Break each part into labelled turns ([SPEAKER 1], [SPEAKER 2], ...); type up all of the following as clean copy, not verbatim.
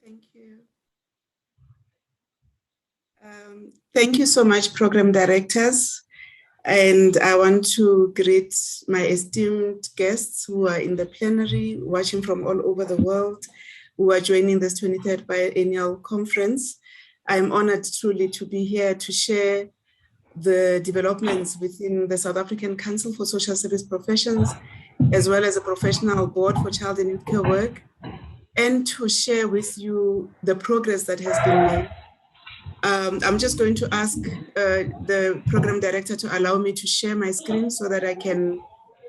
[SPEAKER 1] Thank you. Thank you so much, program directors. And I want to greet my esteemed guests who are in the plenary, watching from all over the world, who are joining this 23rd biennial conference. I'm honored truly to be here to share the developments within the South African Council for Social Service Professions, as well as a professional board for child and youth care work, and to share with you the progress that has been made. I'm just going to ask the program director to allow me to share my screen so that I can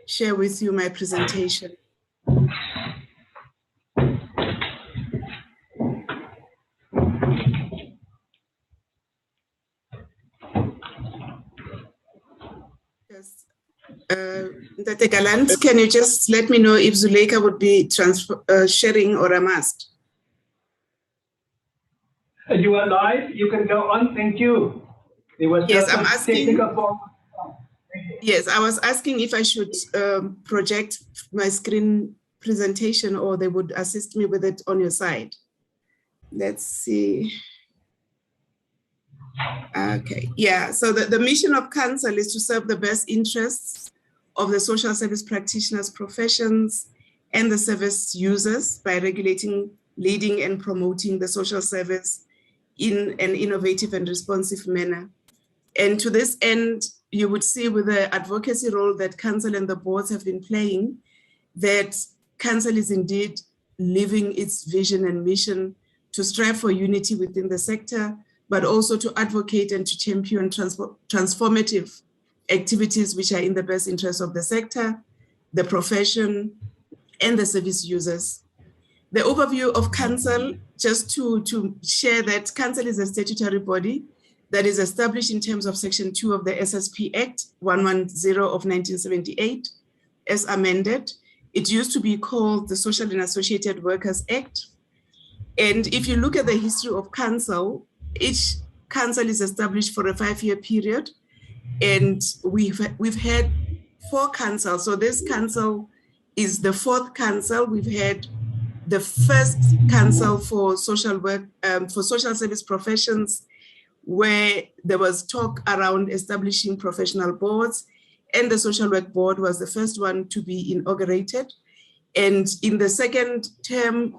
[SPEAKER 1] share with you my presentation. Yes. Dr. Galant, can you just let me know if Zuleika would be sharing or a must?
[SPEAKER 2] You are live. You can go on. Thank you. It was
[SPEAKER 1] yes,
[SPEAKER 2] just
[SPEAKER 1] I'm asking.
[SPEAKER 2] Technical
[SPEAKER 1] yes, I was asking if I should project my screen presentation or they would assist me with it on your side. Let's see. Okay, yeah, so the mission of Council is to serve the best interests of the social service practitioners, professions, and the service users by regulating, leading, and promoting the social service in an innovative and responsive manner. And to this end, you would see with the advocacy role that Council and the boards have been playing, that Council is indeed living its vision and mission to strive for unity within the sector, but also to advocate and to champion transformative activities which are in the best interest of the sector, the profession, and the service users. The overview of Council, just to share that Council is a statutory body that is established in terms of Section 2 of the SSP Act 110 of 1978, as amended. It used to be called the Social and Associated Workers Act. And if you look at the history of Council, each Council is established for a 5-year period. And we've had 4 councils. So this council is the 4th council. We've had the first council for social work, for social service professions, where there was talk around establishing professional boards, and the social work board was the first one to be inaugurated. And in the second term,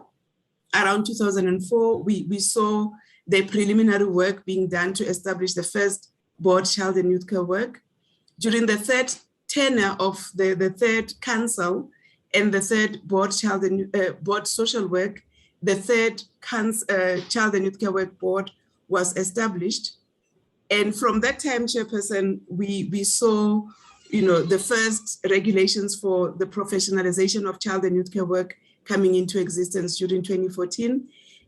[SPEAKER 1] around 2004, we saw the preliminary work being done to establish the first board child and youth care work. During the third tenure of the third council and the third board child and board social work, the third child and youth care work board was established. And from that time, Chairperson, we saw, the first regulations for the professionalization of child and youth care work coming into existence during 2014.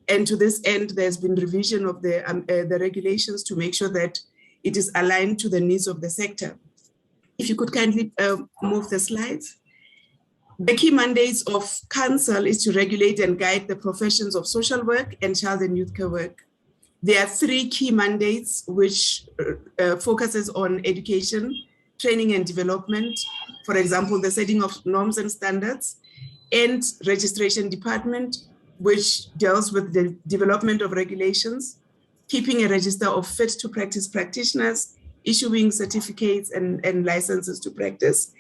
[SPEAKER 1] And to this end, there's been revision of the regulations to make sure that it is aligned to the needs of the sector. If you could kindly move the slides. The key mandates of Council is to regulate and guide the professions of social work and child and youth care work. There are 3 key mandates which focuses on education, training and development, for example, the setting of norms and standards, and registration department, which deals with the development of regulations, keeping a register of fit to practice practitioners, issuing certificates and licenses to practice,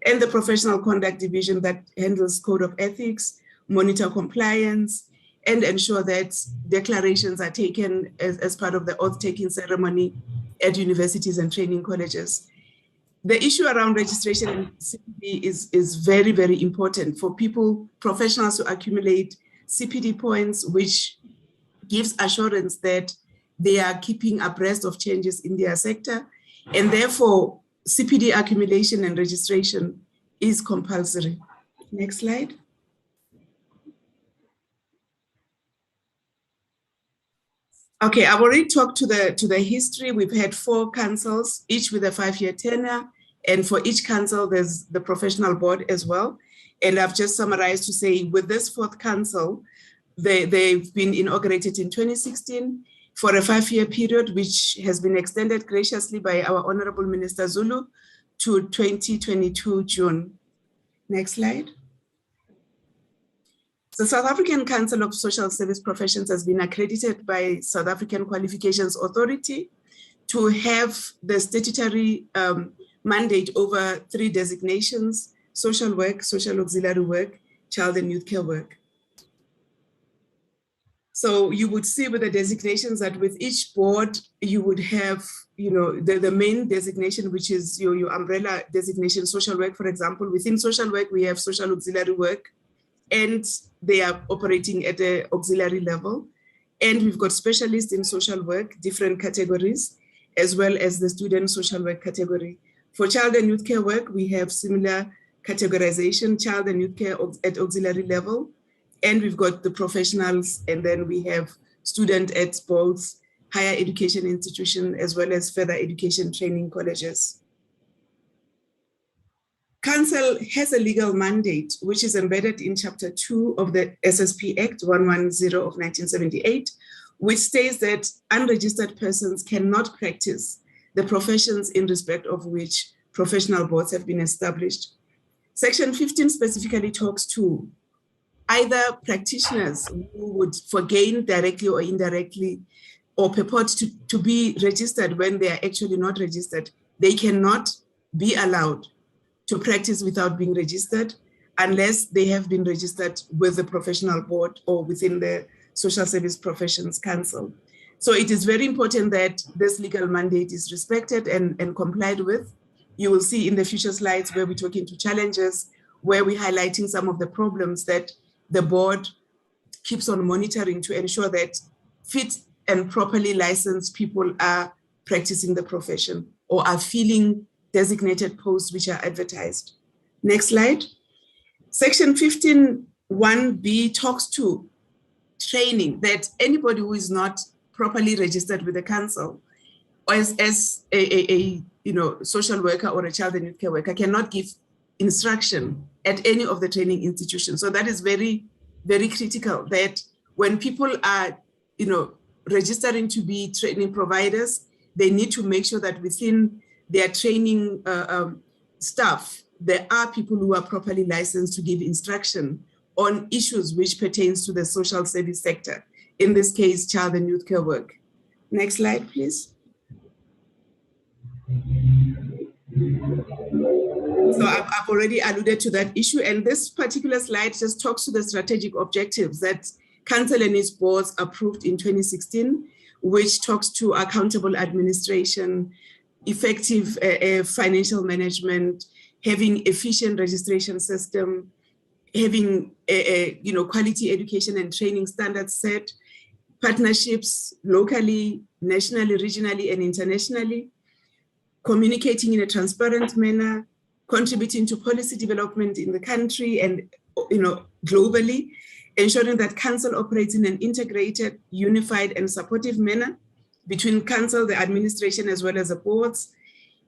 [SPEAKER 1] and the professional conduct division that handles code of ethics, monitor compliance, and ensure that declarations are taken as part of the oath-taking ceremony at universities and training colleges. The issue around registration and CPD is very, very important for professionals to accumulate CPD points, which gives assurance that they are keeping abreast of changes in their sector. And therefore, CPD accumulation and registration is compulsory. Next slide. Okay, I've already talked to the history. We've had 4 councils, each with a 5-year tenure. And for each council, there's the professional board as well. And I've just summarized to say with this 4th council, they've been inaugurated in 2016 for a 5-year period, which has been extended graciously by our Honorable Minister Zulu to 2022 June. Next slide. The South African Council of Social Service Professions has been accredited by South African Qualifications Authority to have the statutory mandate over 3 designations: social work, social auxiliary work, child and youth care work. So you would see with the designations that with each board, you would have, the main designation, which is your umbrella designation, social work, for example. Within social work, we have social auxiliary work, and they are operating at the auxiliary level. And we've got specialists in social work, different categories, as well as the student social work category. For child and youth care work, we have similar categorization, child and youth care at auxiliary level. And we've got the professionals, and then we have student at both higher education institution as well as further education training colleges. Council has a legal mandate, which is embedded in Chapter 2 of the SSP Act 110 of 1978, which states that unregistered persons cannot practice the professions in respect of which professional boards have been established. Section 15 specifically talks to either practitioners who would, for gain directly or indirectly, or purport to be registered when they are actually not registered. They cannot be allowed to practice without being registered unless they have been registered with the professional board or within the Social Service Professions Council. So it is very important that this legal mandate is respected and complied with. You will see in the future slides where we're talking to challenges, where we're highlighting some of the problems that the board keeps on monitoring to ensure that fit and properly licensed people are practicing the profession or are filling designated posts which are advertised. Next slide. Section 15(1)(b) talks to training, that anybody who is not properly registered with the council or as a social worker or a child and youth care worker cannot give instruction at any of the training institutions. So that is very, very critical, that when people are, registering to be training providers, they need to make sure that within their training staff, there are people who are properly licensed to give instruction on issues which pertains to the social service sector, in this case, child and youth care work. Next slide, please. So I've already alluded to that issue, and this particular slide just talks to the strategic objectives that Council and its boards approved in 2016, which talks to accountable administration, effective financial management, having efficient registration system, having quality education and training standards set, partnerships locally, nationally, regionally, and internationally, communicating in a transparent manner, contributing to policy development in the country and globally, ensuring that Council operates in an integrated, unified, and supportive manner between Council, the administration, as well as the boards,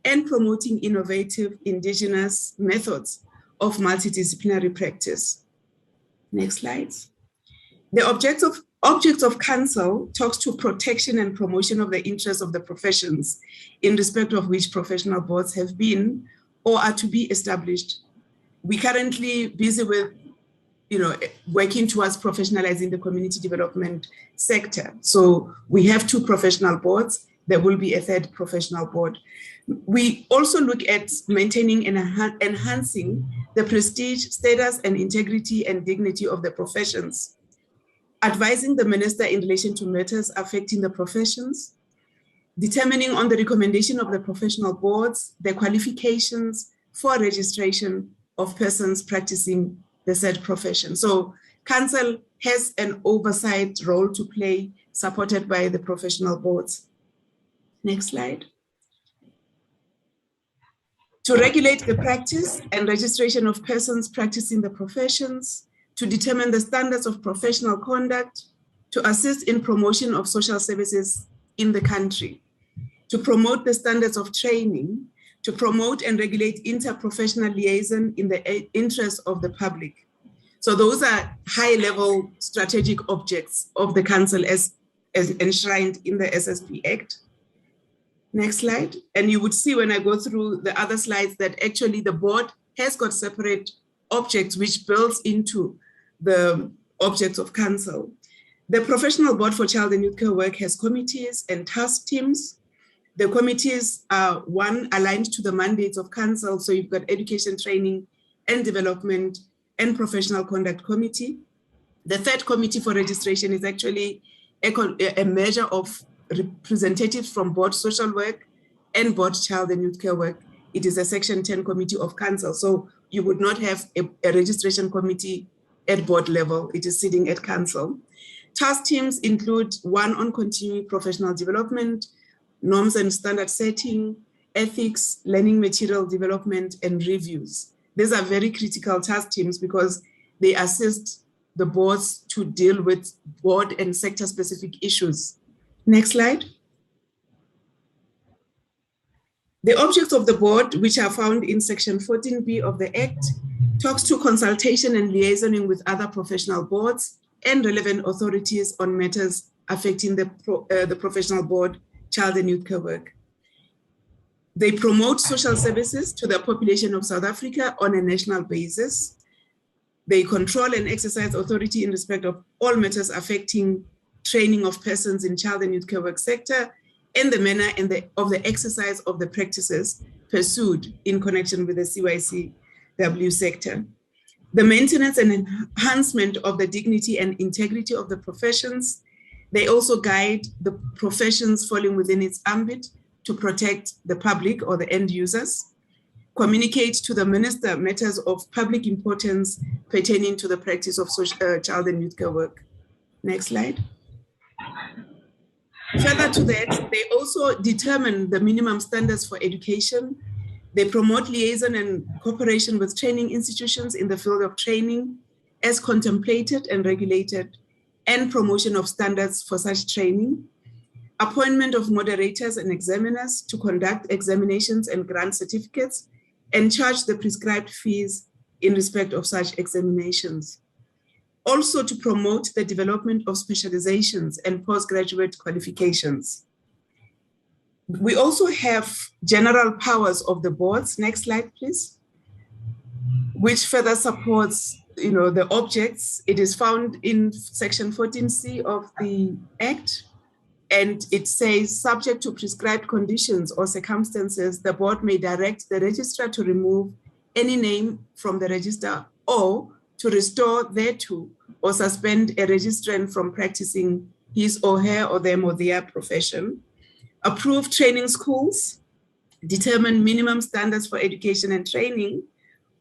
[SPEAKER 1] and promoting innovative indigenous methods of multidisciplinary practice. Next slide. The objects of Council talks to protection and promotion of the interests of the professions in respect of which professional boards have been or are to be established. We're currently busy with working towards professionalizing the community development sector. So we have 2 professional boards. There will be a 3rd professional board. We also look at maintaining and enhancing the prestige, status, and integrity and dignity of the professions, advising the minister in relation to matters affecting the professions, determining on the recommendation of the professional boards, the qualifications for registration of persons practicing the said profession. So Council has an oversight role to play, supported by the professional boards. Next slide. To regulate the practice and registration of persons practicing the professions, to determine the standards of professional conduct, to assist in promotion of social services in the country, to promote the standards of training, to promote and regulate interprofessional liaison in the interest of the public. So those are high-level strategic objects of the Council as enshrined in the SSP Act. Next slide. And you would see when I go through the other slides that actually the board has got separate objects which builds into the objects of council. The Professional Board for Child and Youth Care Work has committees and task teams. The committees are one, aligned to the mandates of council. So you've got Education, Training and Development and Professional Conduct Committee. The third committee for registration is actually a measure of representatives from board social work and board child and youth care work. It is a Section 10 committee of council. So you would not have a registration committee at board level. It is sitting at council. Task teams include one on continuing professional development, norms and standard setting, ethics, learning material development, and reviews. These are very critical task teams because they assist the boards to deal with board and sector specific issues. Next slide. The objects of the board, which are found in Section 14B of the Act, talks to consultation and liaisoning with other professional boards and relevant authorities on matters affecting the professional board, child and youth care work. They promote social services to the population of South Africa on a national basis. They control and exercise authority in respect of all matters affecting training of persons in child and youth care work sector and the manner of the exercise of the practices pursued in connection with the CYCW sector. The maintenance and enhancement of the dignity and integrity of the professions. They also guide the professions falling within its ambit to protect the public or the end users, communicate to the minister matters of public importance pertaining to the practice of child and youth care work. Next slide. Further to that, they also determine the minimum standards for education. They promote liaison and cooperation with training institutions in the field of training as contemplated and regulated, and promotion of standards for such training, appointment of moderators and examiners to conduct examinations and grant certificates, and charge the prescribed fees in respect of such examinations. Also to promote the development of specializations and postgraduate qualifications. We also have general powers of the boards. Next slide, please. Which further supports, the objects. It is found in Section 14C of the Act, and it says, subject to prescribed conditions or circumstances, the board may direct the registrar to remove any name from the register or to restore thereto or suspend a registrant from practicing his or her or them or their profession, approve training schools, determine minimum standards for education and training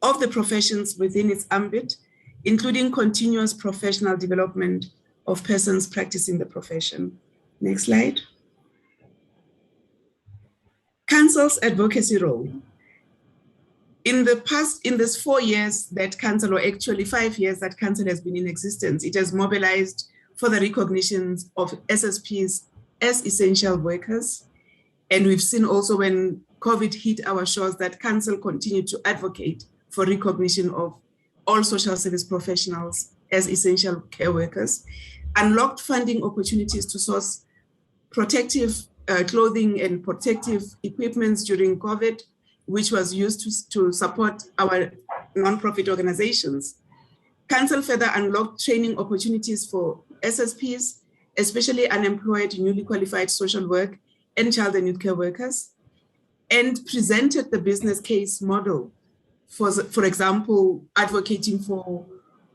[SPEAKER 1] of the professions within its ambit, including continuous professional development of persons practicing the profession. Next slide. Council's advocacy role. In this 4 years that council, or actually 5 years that council has been in existence, it has mobilized for the recognition of SSPs as essential workers. And we've seen also when COVID hit our shores that council continued to advocate for recognition of all social service professionals as essential care workers, unlocked funding opportunities to source protective clothing and protective equipment during COVID, which was used to support our nonprofit organizations. Council further unlocked training opportunities for SSPs, especially unemployed, newly qualified social work and child and youth care workers, and presented the business case model, for example, advocating for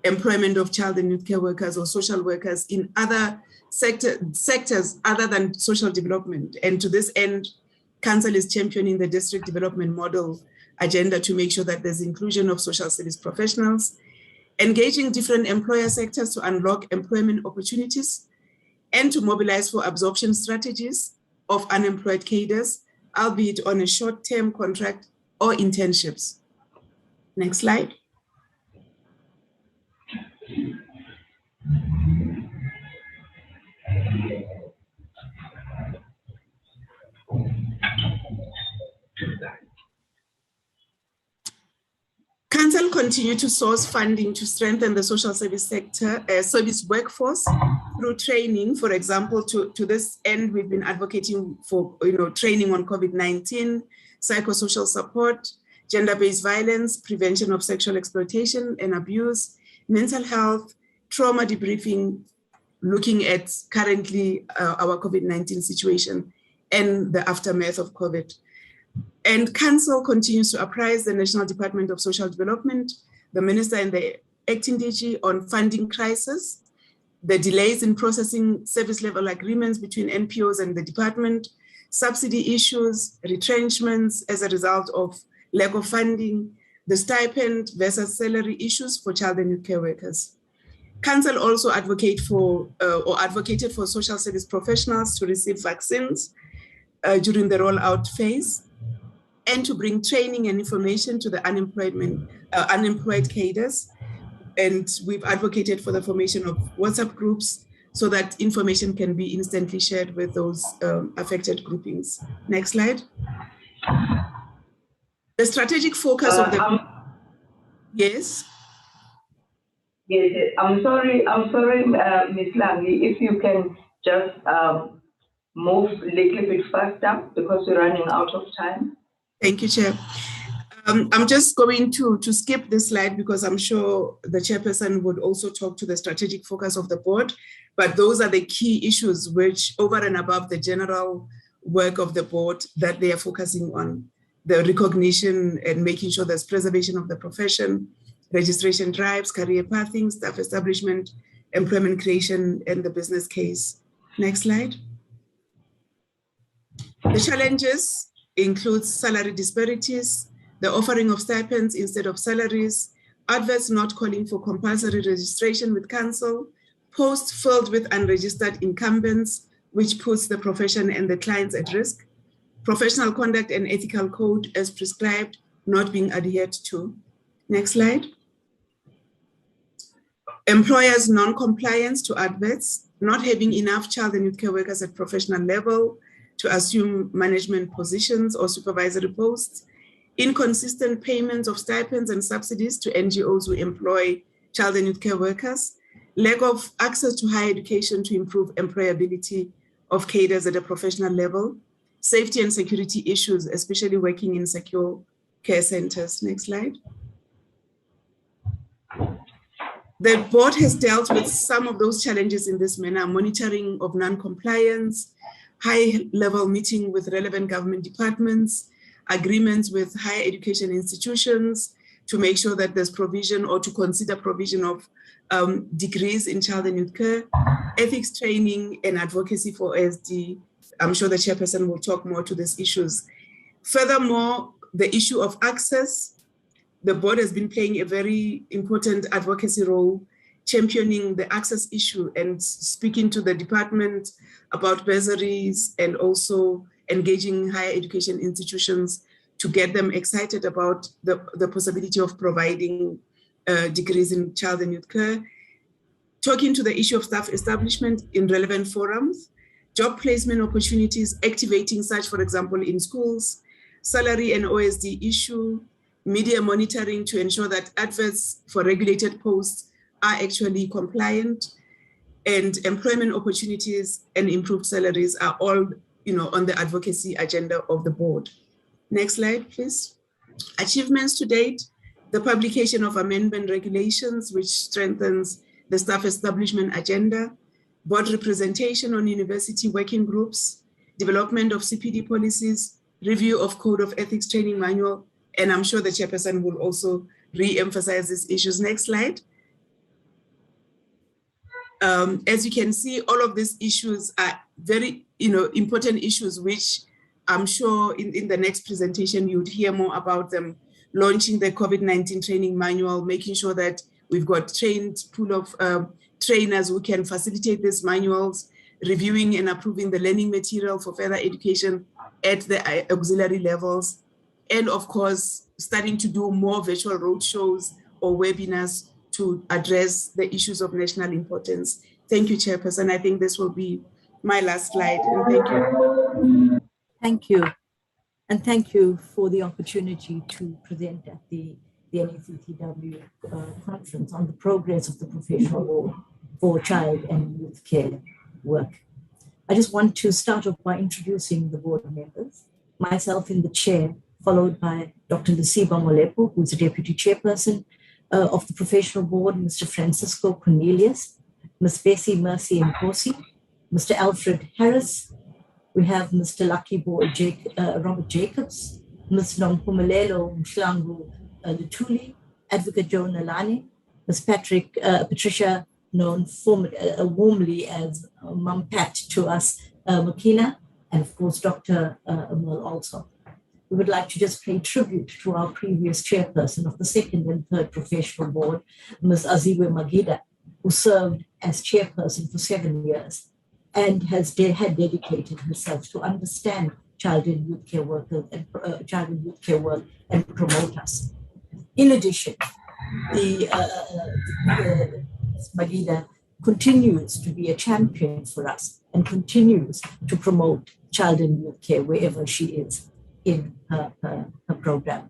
[SPEAKER 1] employment of child and youth care workers or social workers in other sectors other than social development. And to this end, Council is championing the district development model agenda to make sure that there's inclusion of social service professionals, engaging different employer sectors to unlock employment opportunities, and to mobilize for absorption strategies of unemployed cadres, albeit on a short-term contract or internships. Next slide. Council continue to source funding to strengthen the social service sector, service workforce through training. For example, to this end, we've been advocating for training on COVID-19, psychosocial support, gender-based violence, prevention of sexual exploitation and abuse, mental health, trauma debriefing, looking at currently our COVID-19 situation and the aftermath of COVID. And Council continues to apprise the National Department of Social Development, the Minister and the Acting DG on funding crisis, the delays in processing service level agreements between NPOs and the department, subsidy issues, retrenchments as a result of lack of funding, the stipend versus salary issues for child and youth care workers. Council also advocated for social service professionals to receive vaccines during the rollout phase, and to bring training and information to the unemployed cadres. And we've advocated for the formation of WhatsApp groups so that information can be instantly shared with those affected groupings. Next slide. The strategic focus of the... Yes?
[SPEAKER 3] Yes, I'm sorry, Ms. Langi, if you can just move a little bit faster because we're running out of time.
[SPEAKER 1] Thank you, Chair. I'm just going to skip this slide because I'm sure the Chairperson would also talk to the strategic focus of the board, but those are the key issues which, over and above the general work of the board, that they are focusing on: the recognition and making sure there's preservation of the profession, registration drives, career pathing, staff establishment, employment creation, and the business case. Next slide. The challenges include salary disparities, the offering of stipends instead of salaries, adverts not calling for compulsory registration with Council, posts filled with unregistered incumbents, which puts the profession and the clients at risk, professional conduct and ethical code as prescribed not being adhered to. Next slide. Employers' non-compliance to adverts, not having enough child and youth care workers at professional level to assume management positions or supervisory posts, inconsistent payments of stipends and subsidies to NGOs who employ child and youth care workers, lack of access to higher education to improve employability of cadres at a professional level, safety and security issues, especially working in secure care centers. Next slide. The board has dealt with some of those challenges in this manner: monitoring of non-compliance, high-level meeting with relevant government departments, agreements with higher education institutions to make sure that there's provision or to consider provision of degrees in child and youth care, ethics training and advocacy for OSD. I'm sure the Chairperson will talk more to these issues. Furthermore, the issue of access, the board has been playing a very important advocacy role, championing the access issue and speaking to the department about bursaries and also engaging higher education institutions to get them excited about the possibility of providing degrees in child and youth care, talking to the issue of staff establishment in relevant forums, job placement opportunities, activating such, for example, in schools, salary and OSD issue, media monitoring to ensure that adverts for regulated posts are actually compliant, and employment opportunities and improved salaries are all, on the advocacy agenda of the board. Next slide, please. Achievements to date: the publication of amendment regulations, which strengthens the staff establishment agenda, board representation on university working groups, development of CPD policies, review of code of ethics training manual, and I'm sure the Chairperson will also re-emphasize these issues. Next slide. As you can see, all of these issues are very, important issues, which I'm sure in the next presentation, you would hear more about them. Launching the COVID-19 training manual, making sure that we've got trained pool of trainers who can facilitate these manuals, reviewing and approving the learning material for further education at the auxiliary levels, and of course, starting to do more virtual roadshows or webinars to address the issues of national importance. Thank you, Chairperson. I think this will be my last slide, and thank you.
[SPEAKER 4] Thank you. And thank you for the opportunity to present at the NACCW conference on the progress of the professional law for child and youth care work. I just want to start off by introducing the board members, myself in the chair, followed by Dr. Lesiba Molepo, who's a deputy chairperson, of the professional board, Mr. Francisco Cornelius, Ms. Bessie Mercy Nkosi, Mr. Alfred Harris. We have Mr. Lucky Boy Robert Jacobs, Ms. Nompumelelo Mhlangu Lutuli, Advocate Joe Nalani, Ms. Patricia, known warmly as Mum Pat to us, Makina, and of course, Dr. Merle also. We would like to just pay tribute to our previous chairperson of the second and third professional board, Ms. Aziwe Magida, who served as chairperson for 7 years and had dedicated herself to understand child and youth care workers and child and youth care work and promote us. In addition, Magida continues to be a champion for us and continues to promote child and youth care wherever she is in her program.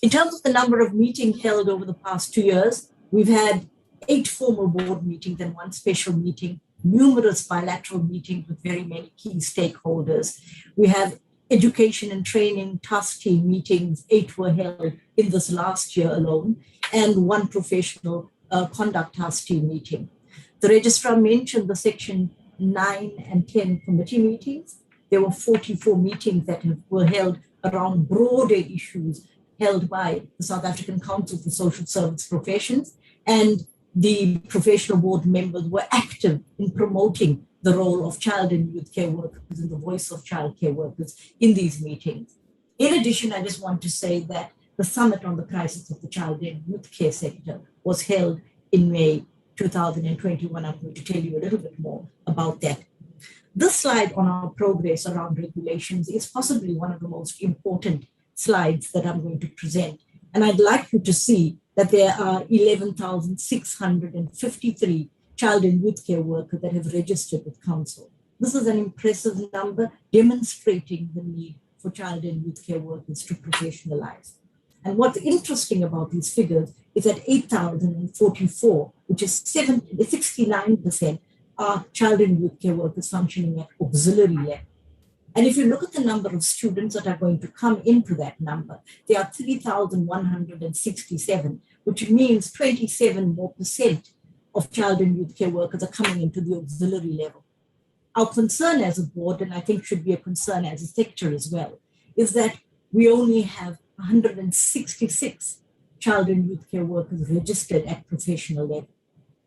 [SPEAKER 4] In terms of the number of meetings held over the past 2 years, we've had 8 formal board meetings and 1 special meeting, numerous bilateral meetings with very many key stakeholders. We have education and training task team meetings, 8 were held in this last year alone, and 1 professional conduct task team meeting. The registrar mentioned the section 9 and 10 committee meetings. There were 44 meetings that were held around broader issues held by the South African Council for Social Service Professions, and the professional board members were active in promoting the role of child and youth care workers and the voice of child care workers in these meetings. In addition, I just want to say that the Summit on the Crisis of the Child and Youth Care Sector was held in May 2021. I'm going to tell you a little bit more about that. This slide on our progress around regulations is possibly one of the most important slides that I'm going to present. And I'd like you to see that there are 11,653 child and youth care workers that have registered with Council. This is an impressive number demonstrating the need for child and youth care workers to professionalize. And what's interesting about these figures is that 8,044, which is 69%, are child and youth care workers functioning at auxiliary level. And if you look at the number of students that are going to come into that number, there are 3,167, which means 27% more of child and youth care workers are coming into the auxiliary level. Our concern as a board, and I think should be a concern as a sector as well, is that we only have 166 child and youth care workers registered at professional level.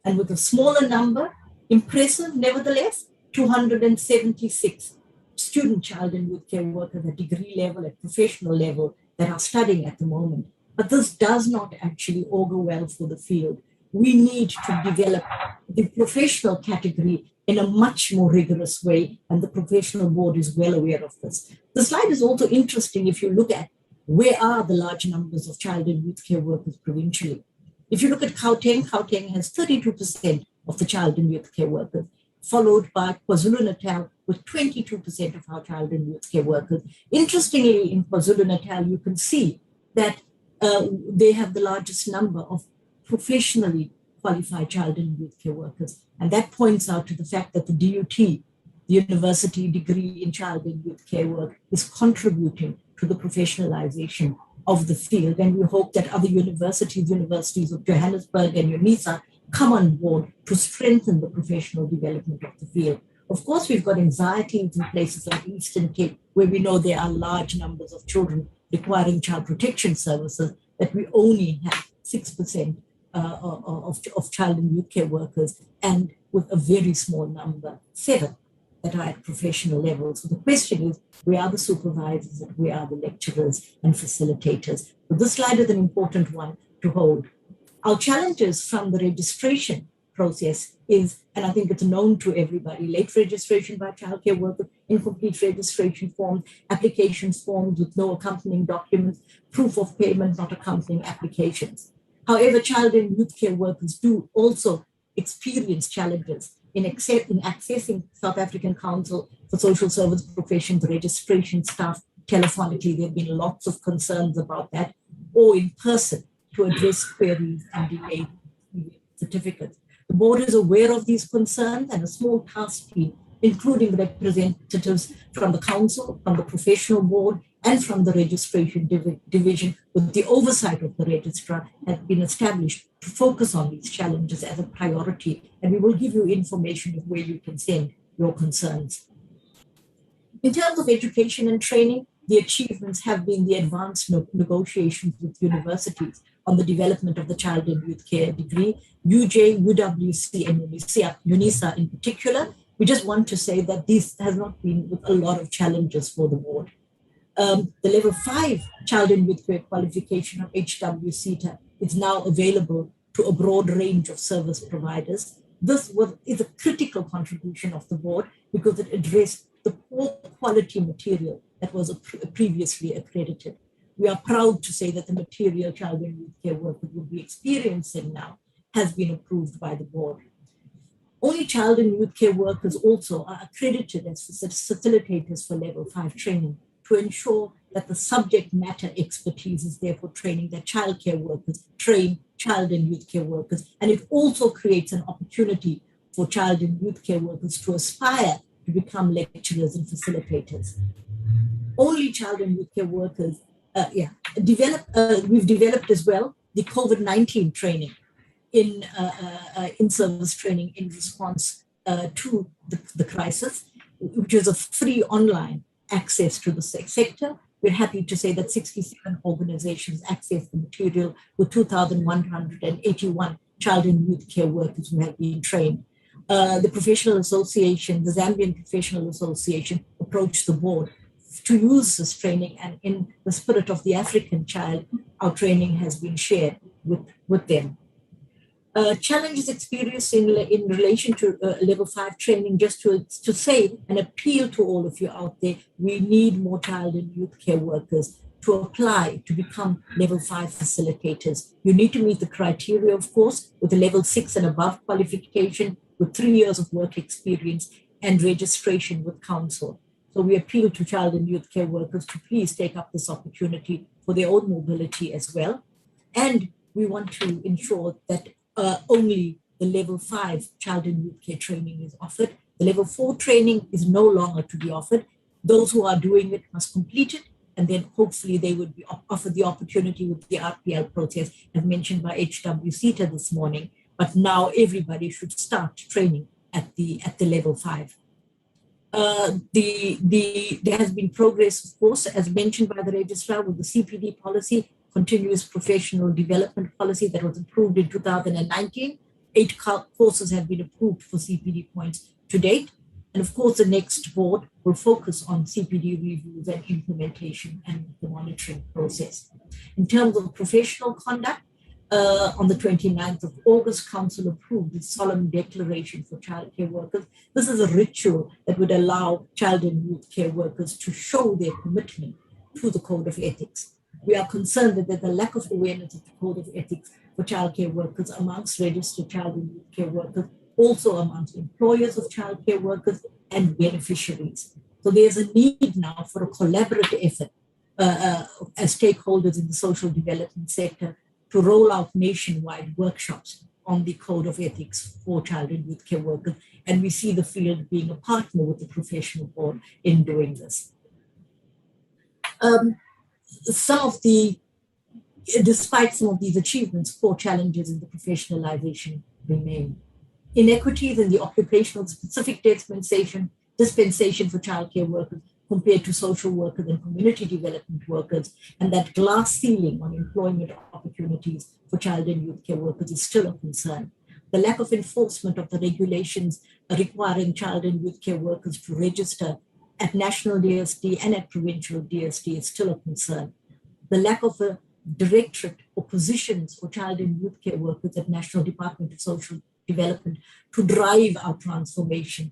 [SPEAKER 4] And with a smaller number, impressive nevertheless, 276 student child and youth care workers at degree level, at professional level that are studying at the moment. But this does not actually augur well for the field. We need to develop the professional category in a much more rigorous way, and the professional board is well aware of this. The slide is also interesting if you look at where are the large numbers of child and youth care workers provincially. If you look at Gauteng, Gauteng has 32% of the child and youth care workers, followed by KwaZulu-Natal with 22% of our child and youth care workers. Interestingly, in KwaZulu-Natal, you can see that they have the largest number of professionally qualified child and youth care workers. And that points out to the fact that the DUT, the University Degree in Child and Youth Care Work, is contributing to the professionalization of the field. And we hope that other universities of Johannesburg and UNICAF come on board to strengthen the professional development of the field. Of course, we've got anxieties in places like Eastern Cape, where we know there are large numbers of children requiring child protection services, that we only have 6% of child and youth care workers, and with a very small number, 7, that are at professional level. So the question is, where are the supervisors and where are the lecturers and facilitators? So this slide is an important one to hold. Our challenges from the registration process is, and I think it's known to everybody, late registration by childcare workers, incomplete registration forms, application forms with no accompanying documents, proof of payment, not accompanying applications. However, child and youth care workers do also experience challenges in accessing South African Council for Social Service Professions registration staff telephonically. There have been lots of concerns about that, or in person to address queries and delay certificates. The board is aware of these concerns, and a small task team, including representatives from the council, from the professional board, and from the registration division, with the oversight of the registrar, has been established to focus on these challenges as a priority. And we will give you information of where you can send your concerns. In terms of education and training, the achievements have been the advanced negotiations with universities on the development of the child and youth care degree, UJ, UWC, and UNISA in particular. We just want to say that this has not been with a lot of challenges for the board. The level 5 child and youth care qualification of HWCTA is now available to a broad range of service providers. This is a critical contribution of the board because it addressed the poor quality material that was previously accredited. We are proud to say that the material child and youth care workers will be experiencing now has been approved by the board. Only child and youth care workers also are accredited as facilitators for level 5 training to ensure that the subject matter expertise is there for training that child care workers train child and youth care workers. And it also creates an opportunity for child and youth care workers to aspire to become lecturers and facilitators. Only child and youth care workers, we've developed as well the COVID-19 training in service training in response to the crisis, which is a free online access to the sector. We're happy to say that 67 organizations access the material with 2,181 child and youth care workers who have been trained. The professional association, the Zambian Professional Association, approached the board to use this training, and in the spirit of the African child, our training has been shared with them. Challenges experienced in relation to level 5 training, just to say and appeal to all of you out there, we need more child and youth care workers to apply to become level 5 facilitators. You need to meet the criteria, of course, with a level 6 and above qualification, with 3 years of work experience and registration with council. So we appeal to child and youth care workers to please take up this opportunity for their own mobility as well. And we want to ensure that only the level 5 child and youth care training is offered. The level 4 training is no longer to be offered. Those who are doing it must complete it, and then hopefully they would be offered the opportunity with the RPL process, as mentioned by HWCTA this morning. But now everybody should start training at the level 5. There has been progress, of course, as mentioned by the registrar, with the CPD policy, continuous professional development policy that was approved in 2019. 8 courses have been approved for CPD points to date. And of course, the next board will focus on CPD reviews and implementation and the monitoring process. In terms of professional conduct, on the 29th of August, Council approved the solemn declaration for child care workers. This is a ritual that would allow child and youth care workers to show their commitment to the Code of Ethics. We are concerned that there's a lack of awareness of the Code of Ethics for child care workers amongst registered child and youth care workers, also amongst employers of child care workers and beneficiaries. So there's a need now for a collaborative effort as stakeholders in the social development sector to roll out nationwide workshops on the Code of Ethics for child and youth care workers. And we see the field being a partner with the professional board in doing this. Despite some of these achievements, 4 challenges in the professionalization remain. Inequities in the occupational specific dispensation for childcare workers compared to social workers and community development workers, and that glass ceiling on employment opportunities for child and youth care workers is still a concern. The lack of enforcement of the regulations requiring child and youth care workers to register at national DST and at provincial DST is still a concern. The lack of a directorate or positions for child and youth care workers at National Department of Social Development to drive our transformation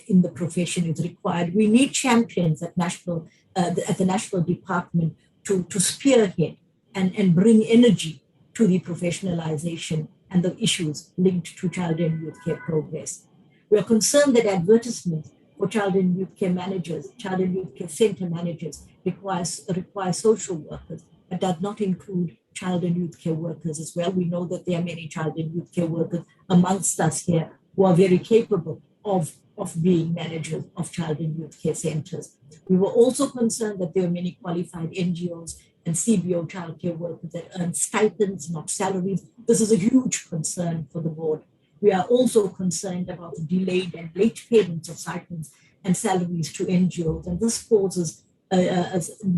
[SPEAKER 4] in the profession is required. We need champions at the National Department to spearhead and bring energy to the professionalization and the issues linked to child and youth care progress. We are concerned that advertisements for child and youth care managers, child and youth care center managers require social workers, but does not include child and youth care workers as well. We know that there are many child and youth care workers amongst us here who are very capable of of being managers of child and youth care centres. We were also concerned that there were many qualified NGOs and CBO childcare workers that earn stipends, not salaries. This is a huge concern for the board. We are also concerned about the delayed and late payments of stipends and salaries to NGOs, and this causes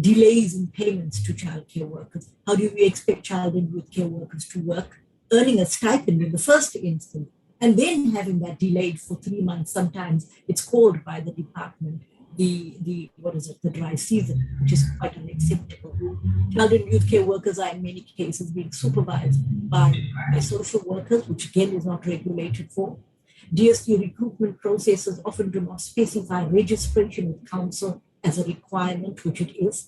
[SPEAKER 4] delays in payments to childcare workers. How do we expect child and youth care workers to work, earning a stipend in the first instance, and then having that delayed for 3 months? Sometimes it's called by the department the dry season, which is quite unacceptable. Child and youth care workers are in many cases being supervised by social workers, which again is not regulated for. DST recruitment processes often do not specify registration with council as a requirement, which it is.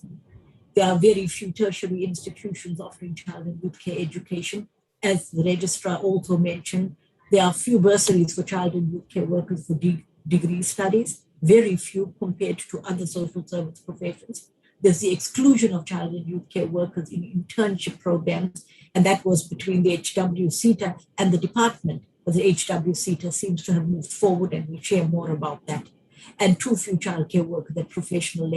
[SPEAKER 4] There are very few tertiary institutions offering child and youth care education. As the registrar also mentioned, there are few bursaries for child and youth care workers for degree studies, very few compared to other social service professions. There's the exclusion of child and youth care workers in internship programs, and that was between the HWCTA and the department. But the HWCTA seems to have moved forward, and we'll share more about that. And too few childcare workers at professional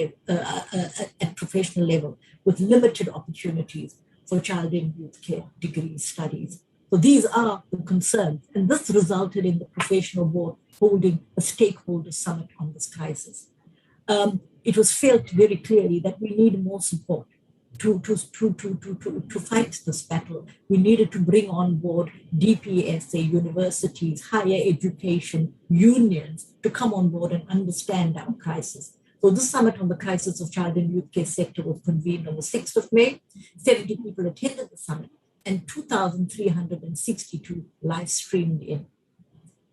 [SPEAKER 4] level with limited opportunities for child and youth care degree studies. So these are the concerns, and this resulted in the professional board holding a stakeholder summit on this crisis. It was felt very clearly that we need more support to fight this battle. We needed to bring on board DPSA, universities, higher education, unions to come on board and understand our crisis. So this summit on the crisis of child and youth care sector was convened on the 6th of May. 70 people attended the summit and 2,362 live streamed in.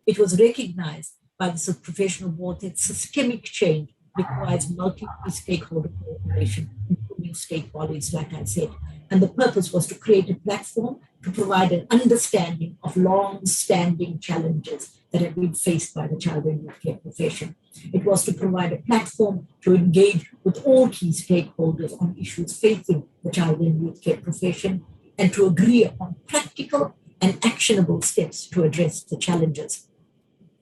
[SPEAKER 4] It was recognized by the professional board that systemic change requires multi-stakeholder cooperation, including state bodies, like I said. And the purpose was to create a platform to provide an understanding of long-standing challenges that have been faced by the child and youth care profession. It was to provide a platform to engage with all key stakeholders on issues facing the child and youth care profession, and to agree upon practical and actionable steps to address the challenges.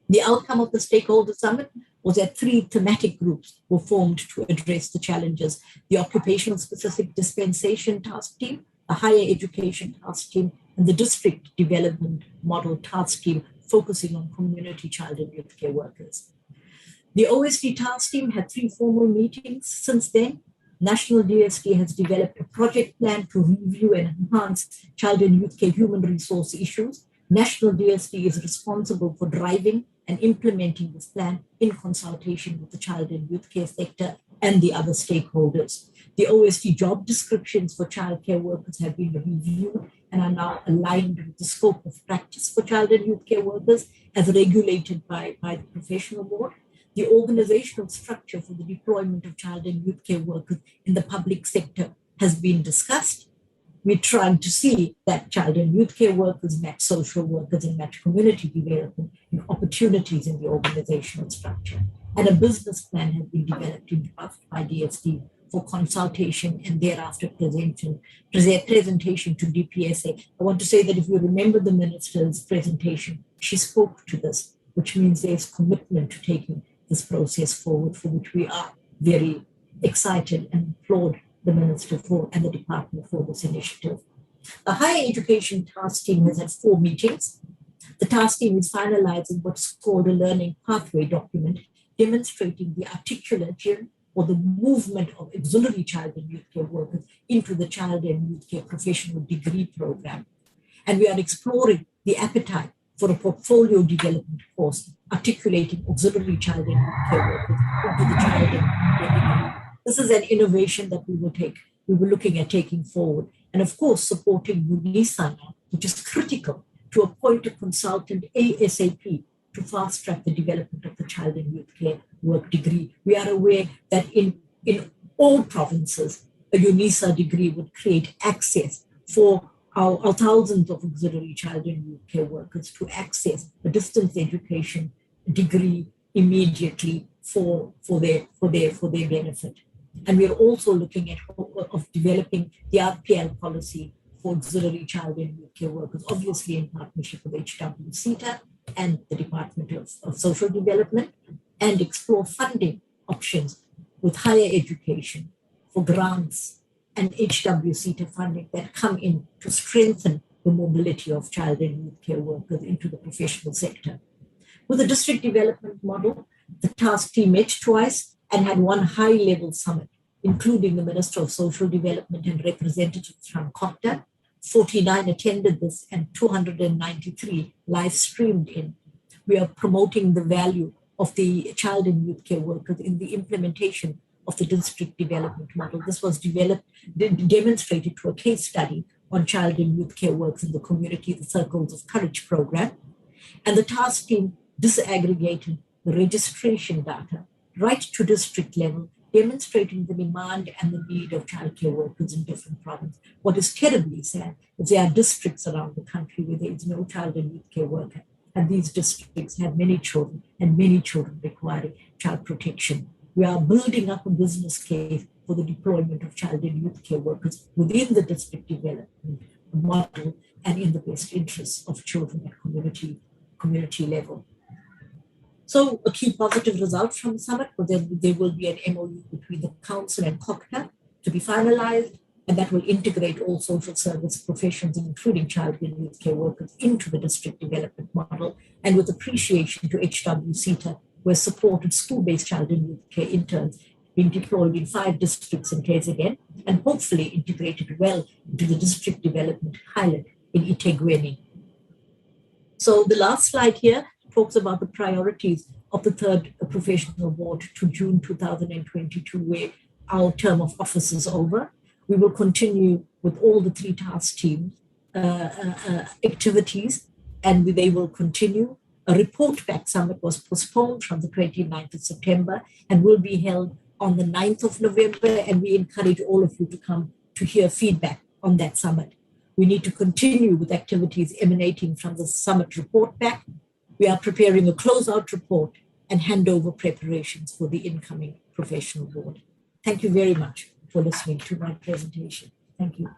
[SPEAKER 4] The outcome of the Stakeholder Summit was that 3 thematic groups were formed to address the challenges: the occupational specific dispensation task team, the higher education task team, and the district development model task team focusing on community child and youth care workers. The OSD task team had 3 formal meetings since then. National DST has developed a project plan to review and enhance child and youth care human resource issues. National DST is responsible for driving and implementing this plan in consultation with the child and youth care sector and the other stakeholders. The OST job descriptions for child care workers have been reviewed and are now aligned with the scope of practice for child and youth care workers as regulated by the professional board. The organizational structure for the deployment of child and youth care workers in the public sector has been discussed. We're trying to see that child and youth care workers match social workers and match community development and opportunities in the organizational structure. And a business plan has been developed in draft by DST for consultation and thereafter presentation to DPSA. I want to say that if you remember the minister's presentation, she spoke to this, which means there's commitment to taking this process forward, for which we are very excited and applaud the Minister for and the Department for this initiative. The Higher Education Task Team has had 4 meetings. The task team is finalizing what's called a learning pathway document, demonstrating the articulation or the movement of auxiliary child and youth care workers into the child and youth care professional degree program. And we are exploring the appetite for a portfolio development course articulating auxiliary child and youth care workers into the child and youth care degree. This is an innovation that we were looking at taking forward. And of course, supporting UNICAF now, which is critical to appoint a consultant ASAP to fast track the development of the child and youth care work degree. We are aware that in all provinces, a UNICAF degree would create access for our thousands of auxiliary child and youth care workers to access a distance education degree immediately for their benefit. And we are also looking at developing the RPL policy for auxiliary child and youth care workers, obviously in partnership with HWCTA and the Department of Social Development, and explore funding options with higher education for grants and HWCTA funding that come in to strengthen the mobility of child and youth care workers into the professional sector. With the district development model, the task team met twice and had one high-level summit, including the Minister of Social Development and representatives from COCTA. 49 attended this and 293 live streamed in. We are promoting the value of the child and youth care workers in the implementation of the district development model. This was demonstrated through a case study on child and youth care workers in the community, the Circles of Courage program. And the task team disaggregated the registration data right to district level, demonstrating the demand and the need of childcare workers in different provinces. What is terribly sad is there are districts around the country where there is no child and youth care worker, and these districts have many children and many children requiring child protection. We are building up a business case for the deployment of child and youth care workers within the district development model and in the best interests of children at community level. So a key positive result from the summit was that there will be an MOU between the council and COCTA to be finalized, and that will integrate all social service professions, including child and youth care workers, into the district development model, and with appreciation to HWCTA, where supported school-based child and youth care interns being deployed in 5 districts in KZN, and hopefully integrated well into the district development pilot in eThekwini. So the last slide here talks about the priorities of the 3rd professional board to June 2022, where our term of office is over. We will continue with all the 3 task teams activities, and they will continue. A report back summit was postponed from the 29th of September and will be held on the 9th of November, and we encourage all of you to come to hear feedback on that summit. We need to continue with activities emanating from the summit report back. We are preparing a closeout report and handover preparations for the incoming professional board. Thank you very much for listening to my presentation. Thank you.